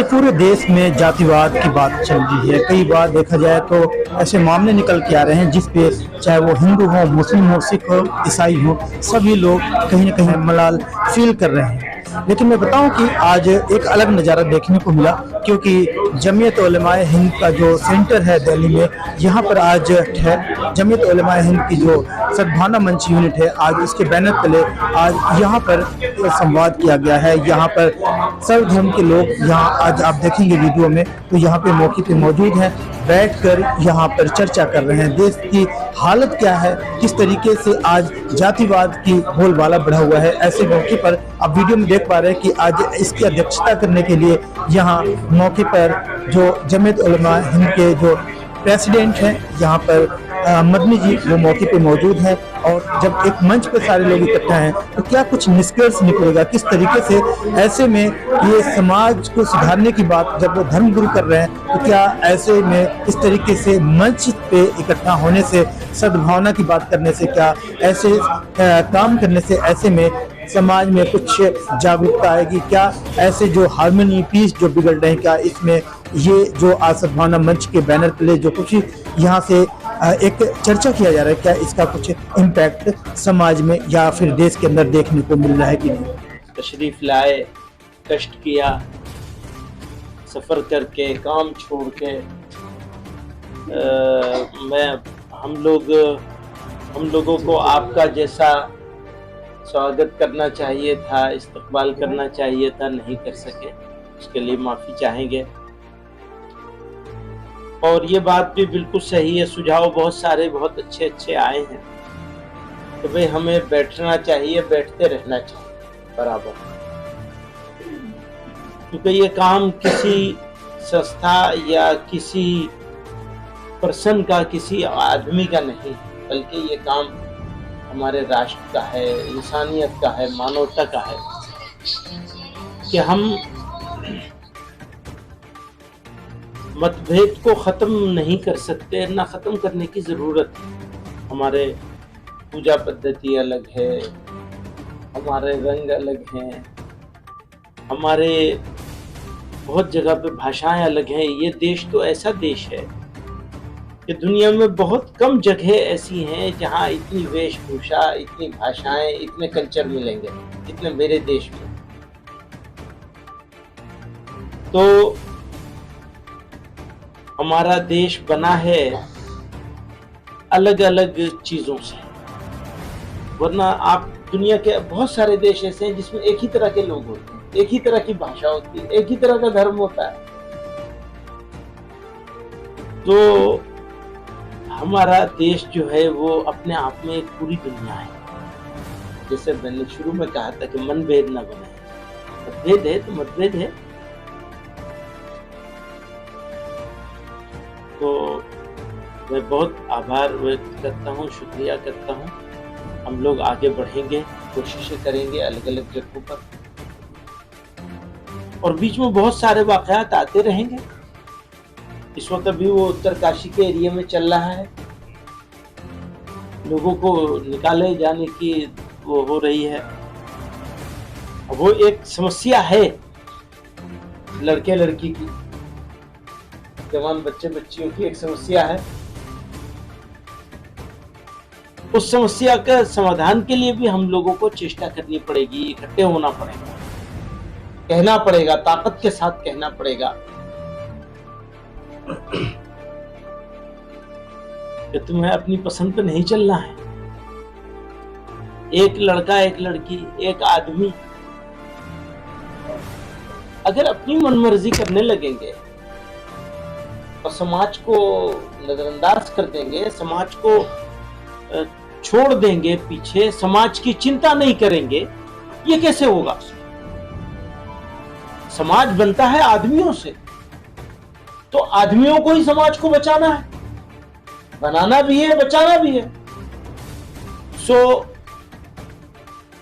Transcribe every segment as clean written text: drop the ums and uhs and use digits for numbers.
आजकल पूरे देश में जातिवाद की बात चल रही है। कई बार देखा जाए तो ऐसे मामले निकल के आ रहे हैं जिस पे चाहे वो हिंदू हो, मुस्लिम हो, सिख हो, ईसाई हो, सभी लोग कहीं ना कहीं मलाल फील कर रहे हैं। लेकिन मैं बताऊं कि आज एक अलग नज़ारा देखने को मिला, क्योंकि जमीयत उलमाए हिंद का जो सेंटर है दिल्ली में, यहाँ पर आज है जमीयत उलमाए हिंद की जो सद्भावना मंच यूनिट है, आज उसके बैनर तले आज यहाँ पर संवाद किया गया है। यहाँ पर सर्व धर्म के लोग यहाँ आज आप देखेंगे वीडियो में, तो यहाँ पे मौके पे मौजूद हैं, बैठकर यहाँ पर चर्चा कर रहे हैं। देश की हालत क्या है, किस तरीके से आज जातिवाद की बोलबाला बढ़ा हुआ है, ऐसे मौके पर आप वीडियो में देख पा रहे हैं कि आज इसकी अध्यक्षता करने के लिए यहाँ मौके पर जो जमीयत उलमा हिंद के जो प्रेसिडेंट हैं यहाँ पर मदनी जी, वो मौके पे मौजूद हैं। और जब एक मंच पे सारे लोग इकट्ठा हैं तो क्या कुछ निष्कर्ष निकलेगा, किस तरीके से ऐसे में ये समाज को सुधारने की बात जब वो धर्म गुरु कर रहे हैं, तो क्या ऐसे में इस तरीके से मंच पे इकट्ठा होने से, सद्भावना की बात करने से, क्या ऐसे काम करने से ऐसे में समाज में कुछ जागरूकता आएगी? क्या ऐसे जो हार्मनी पीस जो बिगड़ रहे हैं, क्या इसमें ये जो आज सद्भावना मंच के बैनर तले जो कुछ यहाँ से एक चर्चा किया जा रहा है, क्या इसका कुछ इम्पैक्ट समाज में या फिर देश के अंदर देखने को मिल रहा है कि नहीं? तशरीफ लाए, कष्ट किया, सफर करके, काम छोड़ के, हम लोगों को आपका जैसा स्वागत करना चाहिए था, इस्तकबाल करना चाहिए था, नहीं कर सके, उसके लिए माफ़ी चाहेंगे। और ये बात भी बिल्कुल सही है, सुझाव बहुत सारे बहुत अच्छे आए हैं, तो भाई हमें बैठना चाहिए, बैठते रहना चाहिए बराबर, क्योंकि ये काम किसी संस्था या किसी पर्सन का, किसी आदमी का नहीं, बल्कि ये काम हमारे राष्ट्र का है, इंसानियत का है, मानवता का है, कि हम मतभेद को ख़त्म नहीं कर सकते, ना ख़त्म करने की ज़रूरत है। हमारे पूजा पद्धति अलग है, हमारे रंग अलग हैं, हमारे बहुत जगह पे भाषाएं अलग हैं। ये देश तो ऐसा देश है कि दुनिया में बहुत कम जगह ऐसी हैं जहाँ इतनी वेशभूषा, इतनी भाषाएं, इतने कल्चर मिलेंगे, इतने मेरे देश में। तो हमारा देश बना है अलग अलग चीज़ों से, वरना आप दुनिया के बहुत सारे देश ऐसे हैं जिसमें एक ही तरह के लोग होते हैं, एक ही तरह की भाषा होती है, एक ही तरह का धर्म होता है। तो हमारा देश जो है वो अपने आप में एक पूरी दुनिया है। जैसे मैंने शुरू में कहा था कि मनभेद न बने, मतभेद है तो मतभेद है। तो मैं बहुत आभार व्यक्त करता हूँ, शुक्रिया करता हूँ। हम लोग आगे बढ़ेंगे, कोशिशें करेंगे अलग अलग जगहों पर, और बीच में बहुत सारे वाक़यात आते रहेंगे। इस वक्त अभी वो उत्तरकाशी के एरिया में चल रहा है, लोगों को निकाले जाने की वो हो रही है। वो एक समस्या है लड़के लड़की की, जवान बच्चे बच्चियों की एक समस्या है। उस समस्या का समाधान के लिए भी हम लोगों को चेष्टा करनी पड़ेगी, इकट्ठे होना पड़ेगा, कहना पड़ेगा, ताकत के साथ कहना पड़ेगा कि तुम्हें अपनी पसंद पे नहीं चलना है। एक लड़का, एक लड़की, एक आदमी अगर अपनी मनमर्जी करने लगेंगे और समाज को नजरअंदाज कर देंगे, समाज को छोड़ देंगे पीछे, समाज की चिंता नहीं करेंगे, ये कैसे होगा? समाज बनता है आदमियों से, तो आदमियों को ही समाज को बचाना है, बनाना भी है, बचाना भी है। सो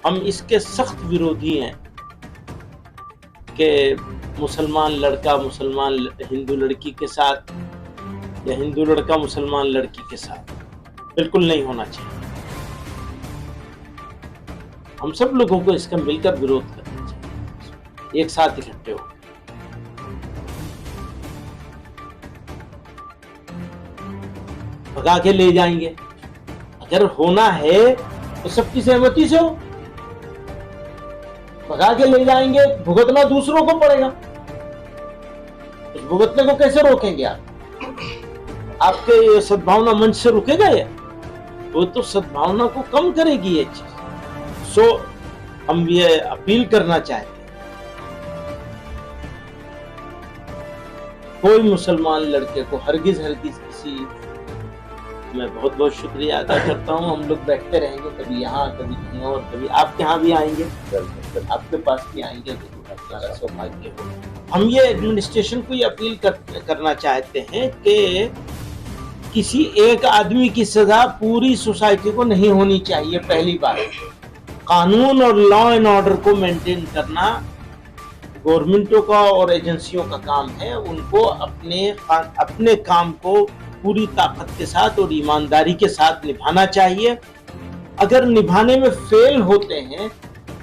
हम इसके सख्त विरोधी हैं कि मुसलमान लड़का मुसलमान हिंदू लड़की के साथ, या हिंदू लड़का मुसलमान लड़की के साथ, बिल्कुल नहीं होना चाहिए। हम सब लोगों को इसका मिलकर विरोध करना चाहिए, एक साथ इकट्ठे हो। भगा के ले जाएंगे। अगर होना है तो सबकी सहमति से हो। भगा के ले जाएंगे, भुगतना दूसरों को पड़ेगा। उस भुगतने को कैसे रोकेंगे आप? आपके ये सद्भावना मंच से रुकेगा ये? वो तो सद्भावना को कम करेगी ये चीज। सो हम ये अपील करना चाहते हैं, कोई मुसलमान लड़के को हरगिज किसी, मैं बहुत बहुत शुक्रिया अदा करता हूँ। हम लोग बैठते रहेंगे, कभी यहाँ कभी कहीं और, कभी आपके यहाँ भी आएंगे, आपके पास भी आएंगे, तो हमारा सौभाग्य हो। हम ये एडमिनिस्ट्रेशन को ये अपील करना चाहते हैं कि किसी एक आदमी की सजा पूरी सोसाइटी को नहीं होनी चाहिए। पहली बात, कानून और लॉ एंड ऑर्डर को मेंटेन करना गवर्नमेंटों का और एजेंसियों का काम है। उनको अपने काम को पूरी ताकत के साथ और ईमानदारी के साथ निभाना चाहिए। अगर निभाने में फेल होते हैं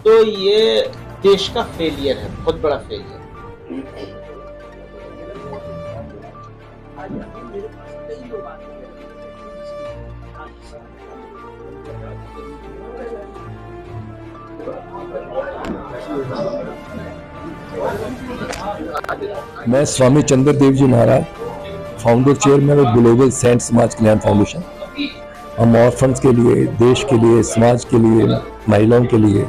तो ये देश का फेलियर है, बहुत बड़ा फेलियर। मैं Swami Chandradev ji Maharaj, founder chairman of global saint Samaj Kalyan foundation. हम ऑर्फन्स के लिए, देश के लिए, समाज के लिए, महिलाओं के लिए,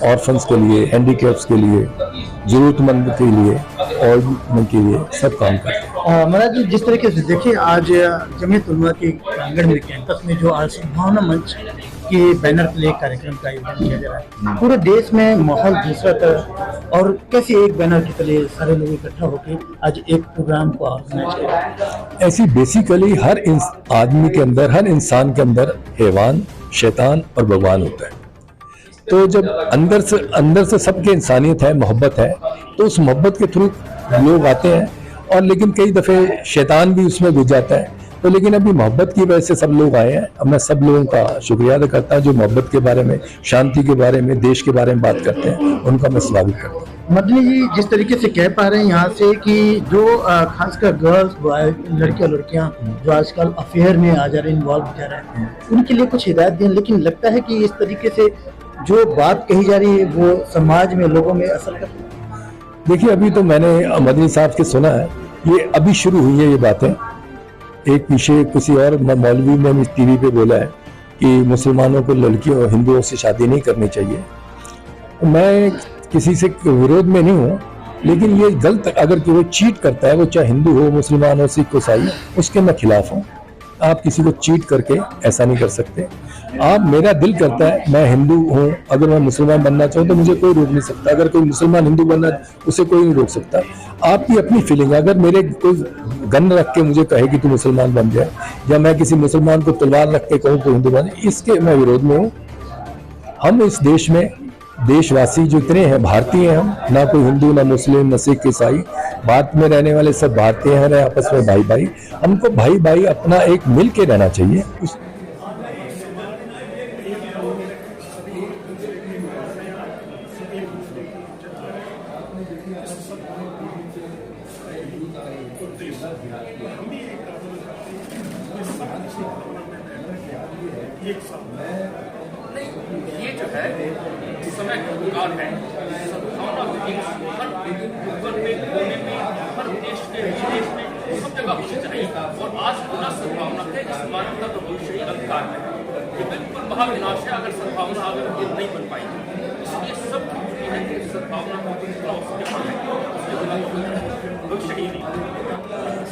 ऑर्फन्स के लिए, हैंडीकैप्स के लिए, जरूरतमंद के लिए, और के लिए सब काम करते हैं। महाराज जी, जिस तरीके से देखिए आज जमीयत उलमा के प्रांगण में, कैंपस में जो आज सद्भावना मंच के बैनर तले कार्यक्रम का आयोजन किया जा रहा है, पूरे देश में माहौल दूसरा था और कैसे एक बैनर के तले सारे लोग इकट्ठा होकर आज एक प्रोग्राम को ऑर्गेनाइज किया। ऐसी बेसिकली हर आदमी के अंदर, हर इंसान के अंदर हैवान, शैतान और भगवान होता है। तो जब अंदर से सबके इंसानियत है, मोहब्बत है, तो उस मोहब्बत के थ्रू लोग आते हैं। और लेकिन कई दफे शैतान भी उसमें घुस जाता है। तो लेकिन अभी मोहब्बत की वजह से सब लोग आए हैं। अब मैं सब लोगों का शुक्रिया अदा करता हूँ जो मोहब्बत के बारे में, शांति के बारे में, देश के बारे में बात करते हैं, उनका मैं स्वागत करता हूँ। मदनी जी, जिस तरीके से कह पा रहे हैं यहाँ से कि जो खासकर गर्ल्स, लड़के और लड़कियाँ जो आजकल अफेयर में आ जा रहे हैं, इन्वॉल्व हो जा रहे हैं, उनके लिए कुछ हिदायत दें। लेकिन लगता है कि इस तरीके से जो बात कही जा रही है वो समाज में, लोगों में असर करती है। देखिए, अभी तो मैंने मदनी साहब के सुना है, ये अभी शुरू हुई है ये बातें। एक पीछे किसी और मौलवी ने टीवी पे बोला है कि मुसलमानों को लड़कियों हिंदुओं से शादी नहीं करनी चाहिए। मैं किसी से विरोध में नहीं हूँ, लेकिन ये गलत, अगर कोई चीट करता है, वो चाहे हिंदू हो, मुसलमान हो, सिख, ईसाई, उसके मैं खिलाफ हूँ। आप किसी को चीट करके ऐसा नहीं कर सकते। आप, मेरा दिल करता है, मैं हिंदू हूँ, अगर मैं मुसलमान बनना चाहूँ तो मुझे कोई रोक नहीं सकता। अगर कोई मुसलमान हिंदू बनना, उसे कोई नहीं रोक सकता। आपकी अपनी फीलिंग। अगर मेरे कोई गन रख के मुझे कहे कि तू मुसलमान बन जाए, या मैं किसी मुसलमान को तलवार रख के कहूँ तो हिंदू बन जाए, इसके मैं विरोध में हूँ। हम इस देश में, देशवासी जो इतने हैं, भारतीय हैं हम, ना कोई हिंदू, ना मुस्लिम, ना सिख, ईसाई, भारत में रहने वाले सब भारतीय हैं, आपस में भाई भाई। हमको भाई भाई अपना एक मिल के रहना चाहिए। ये जो है इस समय काल है, सद्भावना हर ऊपर में, कोने में, हर देश के विदेश में, सब जगह होनी चाहिए। और आज पूरा सद्भावना है, इस मानवता का भविष्य अंधकार है। ये बिल्कुल महाविनाश है अगर सद्भावना अगर ये नहीं बन पाएगी। इसलिए सब जरूरी है कि सद्भावना को भविष्य ही नहीं।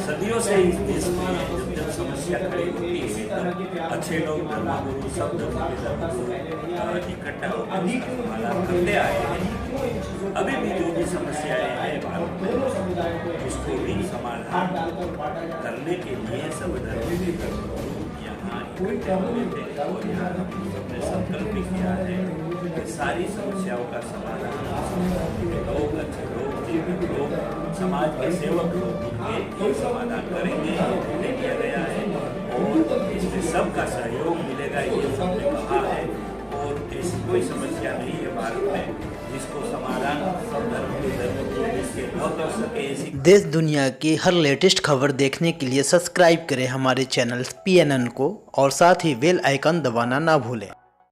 सदियों से इस देश में जब समस्या खड़ी होती है तब अच्छे लोग, धर्मगुरु, सब धर्मों के धर्मगुरु इकट्ठा होकर समाधान करते आए हैं। अभी भी जो भी समस्याएं हैं भारत में, उसको भी समाधान करने के लिए सब धर्मों के धर्मगुरु यहाँ इकट्ठे हुए थे। और यहाँ सबने संकल्प भी किया है कि सारी समस्याओं का समाधान लोग, अच्छे लोग, जीवित लोग, समाज के सेवक लोग मिलकर ये समाधान करेंगे, निर्णय किया गया है। और इसमें सबका सहयोग मिलेगा, ये सबने कहा है। और ऐसी कोई समस्या नहीं है भारत में जिसको समाधान सब धर्म के धर्म को इसके संभव हो सके ऐसी देश दुनिया की हर लेटेस्ट खबर देखने के लिए सब्सक्राइब करें हमारे चैनल PNN को और साथ ही बेल आइकन दबाना ना भूलें।